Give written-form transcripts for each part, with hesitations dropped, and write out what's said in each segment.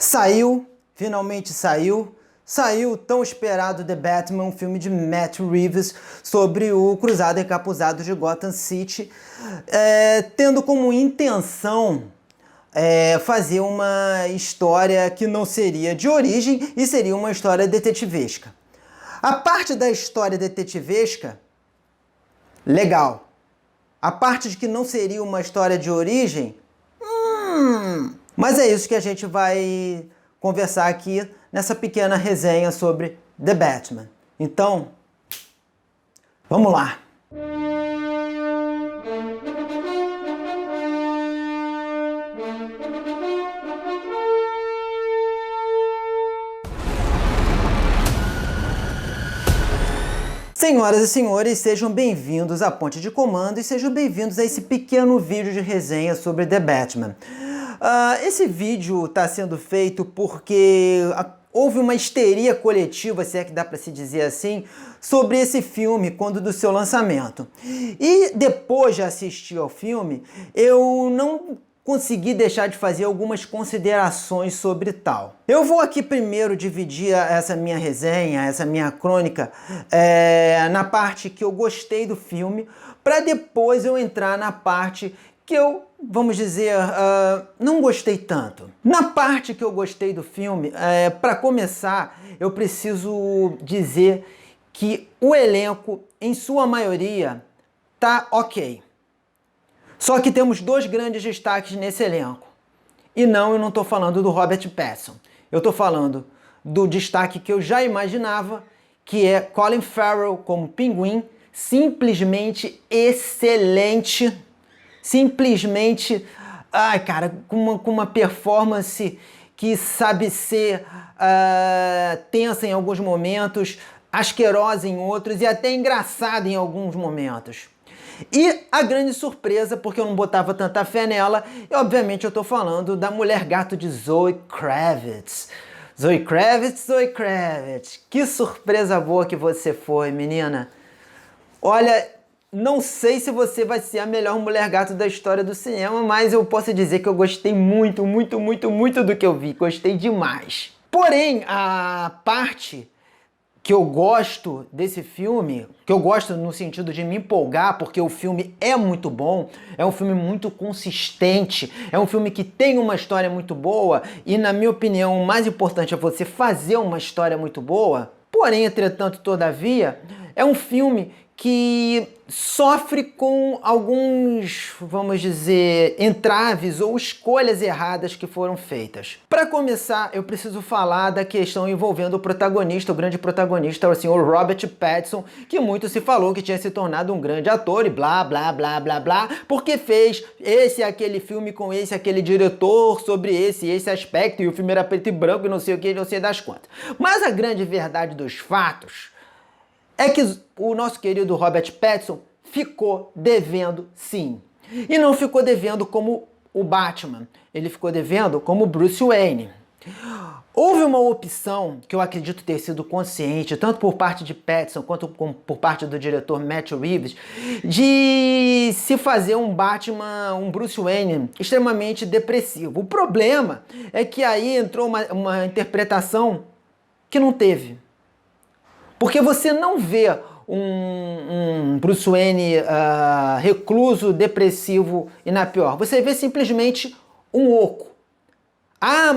Saiu, finalmente saiu. Saiu o tão esperado The Batman, um filme de Matt Reeves sobre o cruzado encapuzado de Gotham City, tendo como intenção fazer uma história que não seria de origem e seria uma história detetivesca. A parte da história detetivesca, legal. A parte de que não seria uma história de origem, mas é isso que a gente vai conversar aqui nessa pequena resenha sobre The Batman. Então, vamos lá! Senhoras e senhores, sejam bem-vindos à Ponte de Comando e sejam bem-vindos a esse pequeno vídeo de resenha sobre The Batman. Esse vídeo está sendo feito porque houve uma histeria coletiva, se é que dá para se dizer assim, sobre esse filme quando do seu lançamento. E depois de assistir ao filme, eu não consegui deixar de fazer algumas considerações sobre tal. Eu vou aqui primeiro dividir essa minha resenha, essa minha crônica, na parte que eu gostei do filme, para depois eu entrar na parte que eu, vamos dizer, não gostei tanto. Na parte que eu gostei do filme, para começar, eu preciso dizer que o elenco, em sua maioria, tá ok. Só que temos dois grandes destaques nesse elenco. E não, eu não estou falando do Robert Pattinson. Eu estou falando do destaque que eu já imaginava, que é Colin Farrell como Pinguim, simplesmente excelente. Simplesmente, com uma performance que sabe ser tensa em alguns momentos, asquerosa em outros e até engraçada em alguns momentos. E a grande surpresa, porque eu não botava tanta fé nela, e obviamente eu tô falando da Mulher Gato de Zoe Kravitz. Zoe Kravitz, que surpresa boa que você foi, menina. Olha, não sei se você vai ser a melhor Mulher Gato da história do cinema, mas eu posso dizer que eu gostei muito do que eu vi, gostei demais. Porém, a parte que eu gosto desse filme, que eu gosto no sentido de me empolgar, porque o filme é muito bom, é um filme muito consistente, é um filme que tem uma história muito boa, e na minha opinião o mais importante é você fazer uma história muito boa. Porém, entretanto, todavia, é um filme que sofre com alguns, vamos dizer, entraves ou escolhas erradas que foram feitas. Para começar, eu preciso falar da questão envolvendo o protagonista, o grande protagonista, o senhor Robert Pattinson, que muito se falou que tinha se tornado um grande ator e blá, blá, blá, blá, blá, porque fez esse e aquele filme com esse e aquele diretor sobre esse e esse aspecto, e o filme era preto e branco e não sei o que, não sei das quantas. Mas a grande verdade dos fatos é que o nosso querido Robert Pattinson ficou devendo sim. E não ficou devendo como o Batman, ele ficou devendo como Bruce Wayne. Houve uma opção, que eu acredito ter sido consciente, tanto por parte de Pattinson quanto por parte do diretor Matt Reeves, de se fazer um Batman, um Bruce Wayne extremamente depressivo. O problema é que aí entrou uma interpretação que não teve. Porque você não vê um Bruce Wayne recluso, depressivo e na pior. Você vê simplesmente um oco.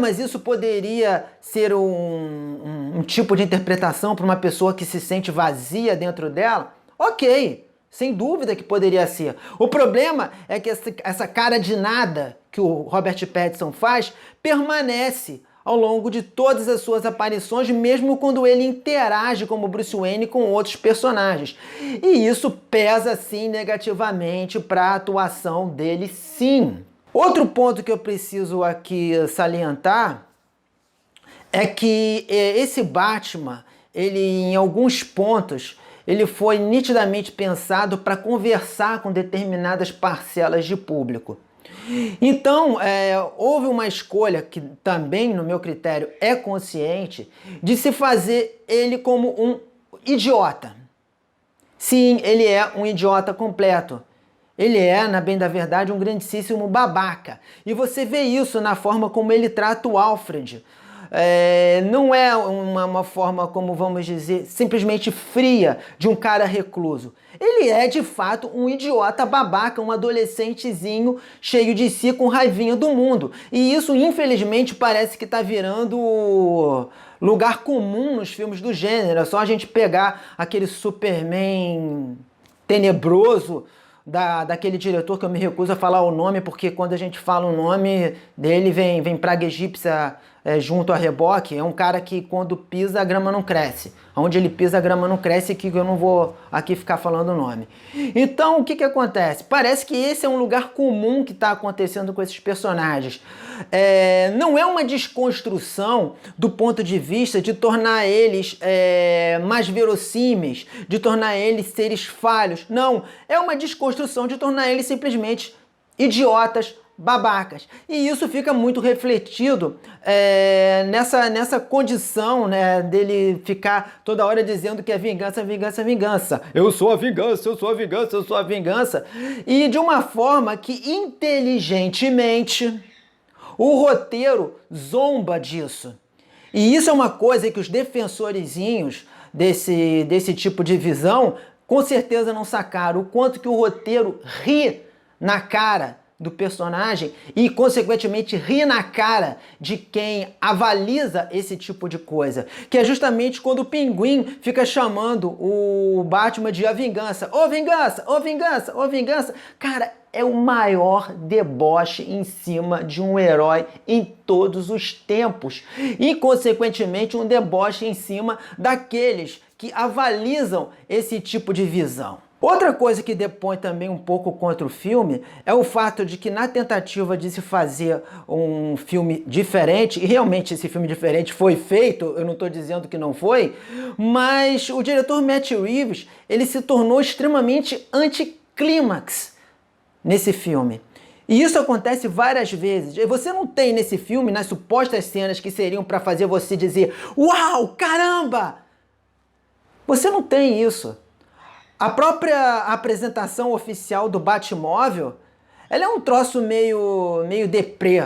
Mas isso poderia ser um tipo de interpretação para uma pessoa que se sente vazia dentro dela? Ok, sem dúvida que poderia ser. O problema é que essa cara de nada que o Robert Pattinson faz permanece ao longo de todas as suas aparições, mesmo quando ele interage como Bruce Wayne com outros personagens. E isso pesa, sim, negativamente para a atuação dele, sim. Outro ponto que eu preciso aqui salientar é que esse Batman, ele em alguns pontos, ele foi nitidamente pensado para conversar com determinadas parcelas de público. Então, houve uma escolha que também, no meu critério, é consciente, de se fazer ele como um idiota. Sim, ele é um idiota completo. Ele é, na bem da verdade, um grandíssimo babaca. E você vê isso na forma como ele trata o Alfred. Não é uma forma, como vamos dizer, simplesmente fria de um cara recluso. Ele é, de fato, um idiota babaca, um adolescentezinho cheio de si, com raivinha do mundo. E isso, infelizmente, parece que está virando lugar comum nos filmes do gênero. É só a gente pegar aquele Superman tenebroso daquele diretor que eu me recuso a falar o nome, porque quando a gente fala o nome dele vem praga egípcia junto a reboque. É um cara que quando pisa a grama não cresce. Onde ele pisa a grama não cresce, que eu não vou aqui ficar falando o nome. Então o que acontece? Parece que esse é um lugar comum que está acontecendo com esses personagens. Não é uma desconstrução do ponto de vista de tornar eles mais verossímeis, de tornar eles seres falhos. Não, é uma desconstrução de tornar eles simplesmente idiotas, babacas. E isso fica muito refletido nessa condição, né, dele ficar toda hora dizendo que é vingança, vingança, vingança. Eu sou a vingança, eu sou a vingança, eu sou a vingança. E de uma forma que inteligentemente o roteiro zomba disso. E isso é uma coisa que os defensorizinhos desse tipo de visão com certeza não sacaram. O quanto que o roteiro ri na cara do personagem e, consequentemente, ri na cara de quem avaliza esse tipo de coisa. Que é justamente quando o Pinguim fica chamando o Batman de a vingança. Ô vingança, ô vingança, ô vingança. Cara, é o maior deboche em cima de um herói em todos os tempos. E, consequentemente, um deboche em cima daqueles que avalizam esse tipo de visão. Outra coisa que depõe também um pouco contra o filme é o fato de que, na tentativa de se fazer um filme diferente, e realmente esse filme diferente foi feito, eu não estou dizendo que não foi, mas o diretor Matt Reeves, ele se tornou extremamente anticlímax nesse filme. E isso acontece várias vezes. Você não tem nesse filme, nas supostas cenas que seriam para fazer você dizer "Uau, caramba!", você não tem isso. A própria apresentação oficial do Batmóvel, ela é um troço meio deprê,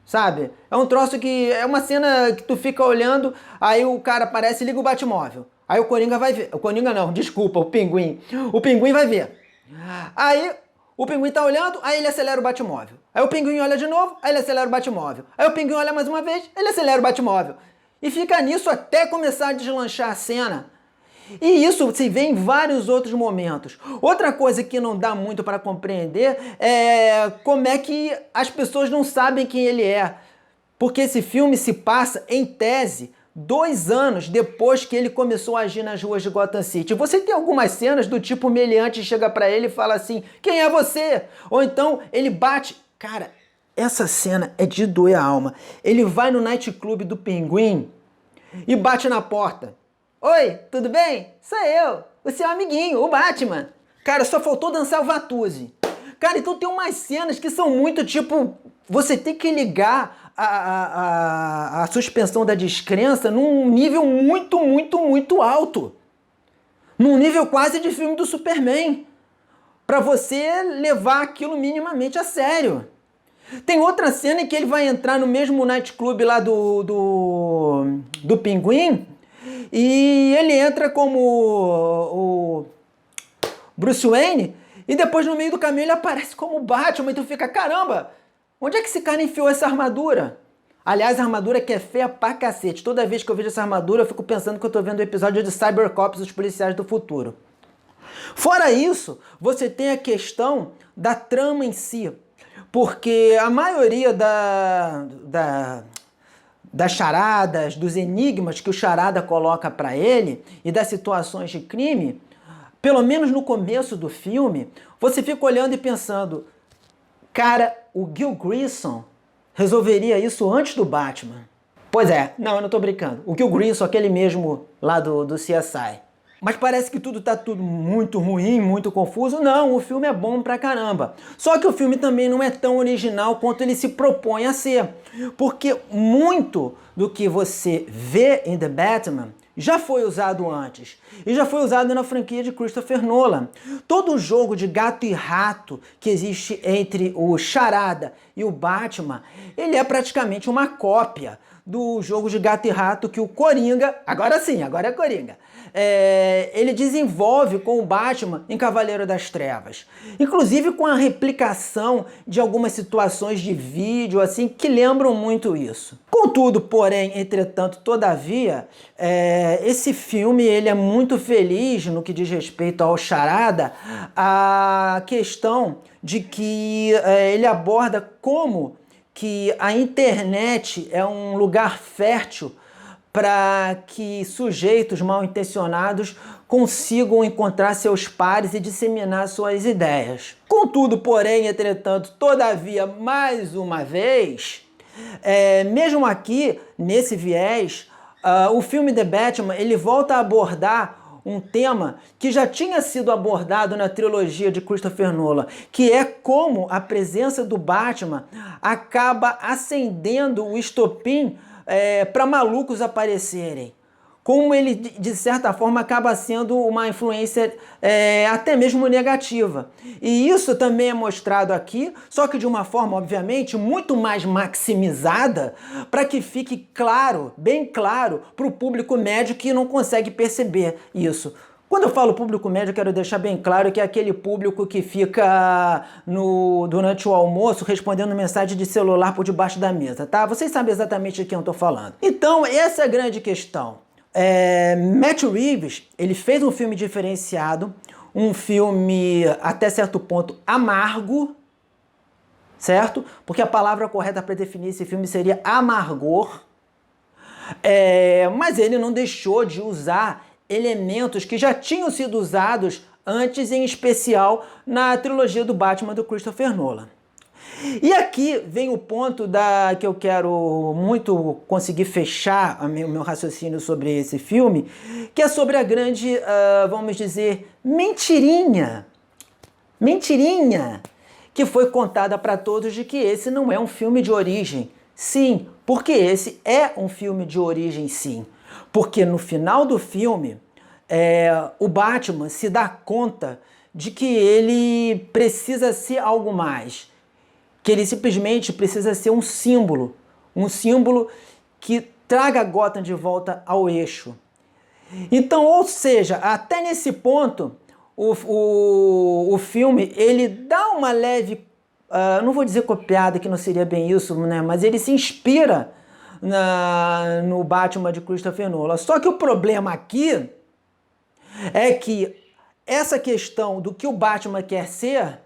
sabe? É um troço que é uma cena que tu fica olhando, aí o cara aparece e liga o Batmóvel. Aí o Coringa vai ver. O Coringa não, desculpa, o Pinguim. O Pinguim vai ver. Aí o Pinguim tá olhando, aí ele acelera o Batmóvel. Aí o Pinguim olha de novo, aí ele acelera o Batmóvel. Aí o Pinguim olha mais uma vez, ele acelera o Batmóvel. E fica nisso até começar a deslanchar a cena. E isso se vê em vários outros momentos. Outra coisa que não dá muito para compreender é como é que as pessoas não sabem quem ele é. Porque esse filme se passa, em tese, 2 anos depois que ele começou a agir nas ruas de Gotham City. Você tem algumas cenas do tipo, o meliante chega pra ele e fala assim, quem é você? Ou então ele bate. Cara, essa cena é de doer a alma. Ele vai no nightclub do Pinguim e bate na porta. Oi, tudo bem? Sou eu, o seu amiguinho, o Batman. Cara, só faltou dançar o Vatuzzi. Cara, então tem umas cenas que são muito tipo... Você tem que ligar a suspensão da descrença num nível muito alto. Num nível quase de filme do Superman. Pra você levar aquilo minimamente a sério. Tem outra cena em que ele vai entrar no mesmo nightclub lá do Pinguim... E ele entra como o Bruce Wayne e depois no meio do caminho ele aparece como o Batman e tu fica, caramba, onde é que esse cara enfiou essa armadura? Aliás, a armadura que é feia pra cacete. Toda vez que eu vejo essa armadura eu fico pensando que eu tô vendo o episódio de Cybercops, os policiais do futuro. Fora isso, você tem a questão da trama em si. Porque a maioria das charadas, dos enigmas que o charada coloca para ele e das situações de crime, pelo menos no começo do filme, você fica olhando e pensando, cara, o Gil Grissom resolveria isso antes do Batman. Pois é, não, eu não tô brincando. O Gil Grissom, aquele mesmo lá do CSI. Mas parece que tudo tá muito ruim, muito confuso. Não, o filme é bom pra caramba. Só que o filme também não é tão original quanto ele se propõe a ser. Porque muito do que você vê em The Batman já foi usado antes. E já foi usado na franquia de Christopher Nolan. Todo jogo de gato e rato que existe entre o Charada e o Batman, ele é praticamente uma cópia do jogo de gato e rato que o Coringa, agora sim, agora é Coringa, ele desenvolve com o Batman em Cavaleiro das Trevas. Inclusive com a replicação de algumas situações de vídeo assim que lembram muito isso. Contudo, porém, entretanto, todavia, esse filme ele é muito feliz no que diz respeito ao Charada, a questão de que ele aborda como que a internet é um lugar fértil para que sujeitos mal intencionados consigam encontrar seus pares e disseminar suas ideias. Contudo, porém, entretanto, todavia, mais uma vez, mesmo aqui, nesse viés, o filme The Batman, ele volta a abordar um tema que já tinha sido abordado na trilogia de Christopher Nolan, que é como a presença do Batman acaba acendendo o estopim para malucos aparecerem. Como ele, de certa forma, acaba sendo uma influência até mesmo negativa. E isso também é mostrado aqui, só que de uma forma, obviamente, muito mais maximizada, para que fique claro, bem claro, para o público médio que não consegue perceber isso. Quando eu falo público médio, eu quero deixar bem claro que é aquele público que fica durante o almoço respondendo mensagem de celular por debaixo da mesa, tá? Vocês sabem exatamente de quem eu tô falando. Então, essa é a grande questão. Matt Reeves, ele fez um filme diferenciado, um filme até certo ponto amargo, certo? Porque a palavra correta para definir esse filme seria amargor, mas ele não deixou de usar elementos que já tinham sido usados antes, em especial na trilogia do Batman do Christopher Nolan. E aqui vem o ponto que eu quero muito conseguir fechar o meu raciocínio sobre esse filme, que é sobre a grande, vamos dizer, mentirinha que foi contada para todos de que esse não é um filme de origem. Sim, porque esse é um filme de origem, sim. Porque no final do filme, o Batman se dá conta de que ele precisa ser algo mais. Que ele simplesmente precisa ser um símbolo que traga Gotham de volta ao eixo. Então, ou seja, até nesse ponto, o filme, ele dá uma leve, não vou dizer copiada, que não seria bem isso, né? Mas ele se inspira no Batman de Christopher Nolan. Só que o problema aqui é que essa questão do que o Batman quer ser,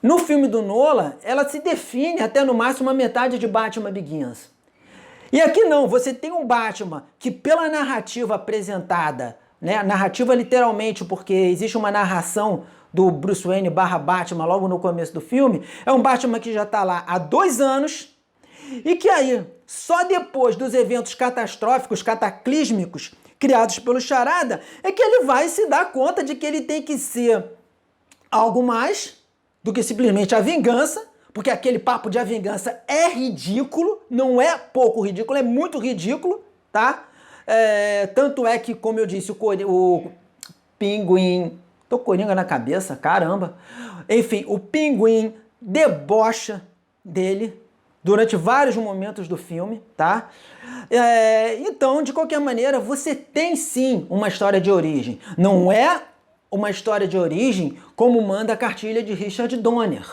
no filme do Nolan, ela se define até no máximo a metade de Batman Begins. E aqui não, você tem um Batman que pela narrativa apresentada, né, narrativa literalmente, porque existe uma narração do Bruce Wayne / Batman logo no começo do filme, é um Batman que já está lá há 2 anos e que aí, só depois dos eventos catastróficos, cataclísmicos, criados pelo Charada, é que ele vai se dar conta de que ele tem que ser algo mais do que simplesmente a vingança, porque aquele papo de a vingança é ridículo, não é pouco ridículo, é muito ridículo, tá? Tanto é que, como eu disse, o Pinguim... Tô Coringa na cabeça, caramba. Enfim, o Pinguim debocha dele durante vários momentos do filme, tá? Então, de qualquer maneira, você tem sim uma história de origem. Não é uma história de origem como manda a cartilha de Richard Donner,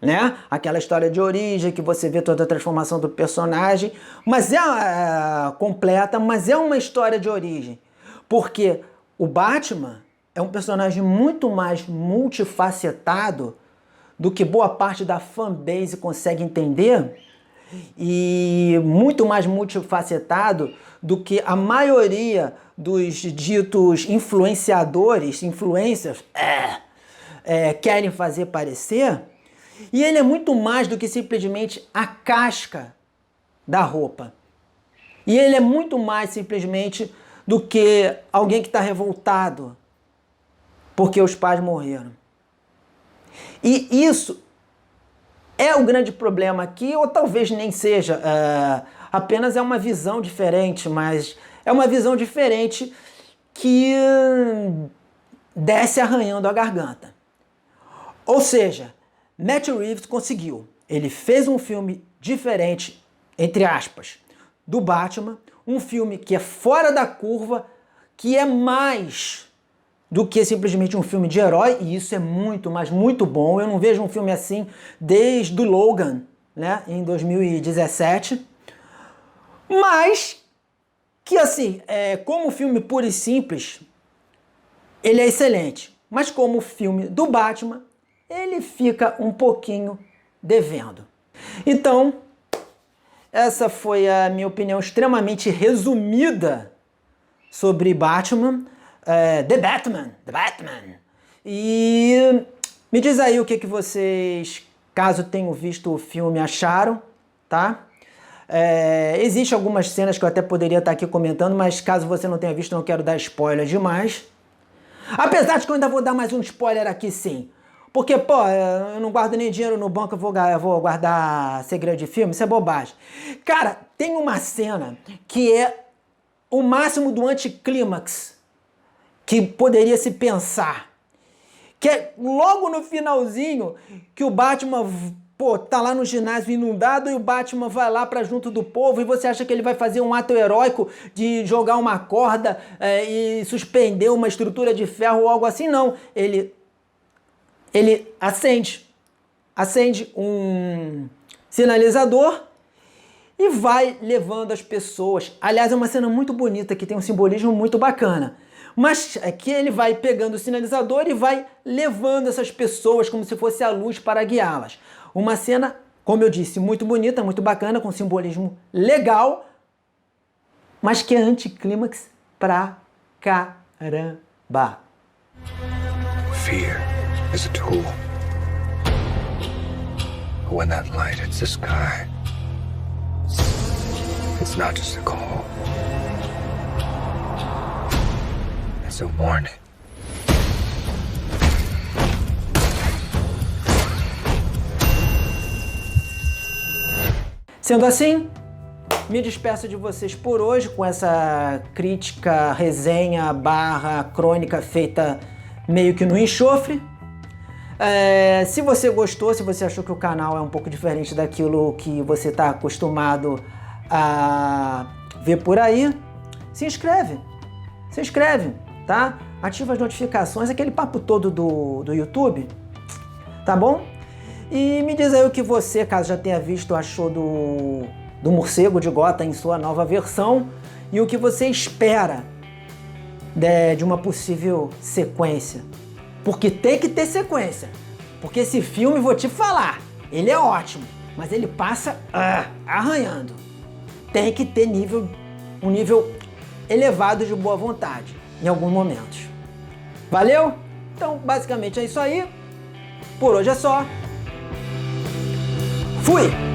né? Aquela história de origem que você vê toda a transformação do personagem, mas completa, mas é uma história de origem, porque o Batman é um personagem muito mais multifacetado do que boa parte da fanbase consegue entender, e muito mais multifacetado do que a maioria dos ditos influencers, querem fazer parecer. E ele é muito mais do que simplesmente a casca da roupa. E ele é muito mais simplesmente do que alguém que está revoltado porque os pais morreram. E isso é o grande problema aqui, ou talvez nem seja apenas é uma visão diferente, mas é uma visão diferente que desce arranhando a garganta. Ou seja, Matt Reeves conseguiu. Ele fez um filme diferente, entre aspas, do Batman, um filme que é fora da curva, que é mais do que simplesmente um filme de herói, e isso é muito, mas muito bom. Eu não vejo um filme assim desde o Logan, né, em 2017. Mas que assim, como filme puro e simples, ele é excelente. Mas como filme do Batman, ele fica um pouquinho devendo. Então, essa foi a minha opinião extremamente resumida sobre Batman. The Batman. E me diz aí o que vocês, caso tenham visto o filme, acharam, tá? Existem algumas cenas que eu até poderia estar aqui comentando, mas caso você não tenha visto, não quero dar spoiler demais. Apesar de que eu ainda vou dar mais um spoiler aqui sim. Porque, pô, eu não guardo nem dinheiro no banco, eu vou guardar segredo de filme, isso é bobagem. Cara, tem uma cena que é o máximo do anticlímax que poderia se pensar. Que é logo no finalzinho que o Batman, pô, tá lá no ginásio inundado e o Batman vai lá pra junto do povo e você acha que ele vai fazer um ato heróico de jogar uma corda e suspender uma estrutura de ferro ou algo assim? Não, ele acende um sinalizador e vai levando as pessoas. Aliás, é uma cena muito bonita, que tem um simbolismo muito bacana. Mas é que ele vai pegando o sinalizador e vai levando essas pessoas como se fosse a luz para guiá-las. Uma cena, como eu disse, muito bonita, muito bacana, com simbolismo legal, mas que é anticlímax pra caramba. Fear is a tool. But when that light hits the sky, it's not just a call. It's a warning. Sendo assim, me despeço de vocês por hoje com essa crítica, resenha, crônica feita meio que no enxofre. Se você gostou, se você achou que o canal é um pouco diferente daquilo que você está acostumado a ver por aí, se inscreve, tá? Ativa as notificações, aquele papo todo do YouTube, tá bom? E me diz aí o que você, caso já tenha visto, achou do Morcego de Gotham em sua nova versão e o que você espera de uma possível sequência. Porque tem que ter sequência. Porque esse filme, vou te falar, ele é ótimo, mas ele passa arranhando. Tem que ter um nível elevado de boa vontade em alguns momentos. Valeu? Então, basicamente é isso aí. Por hoje é só. Fui!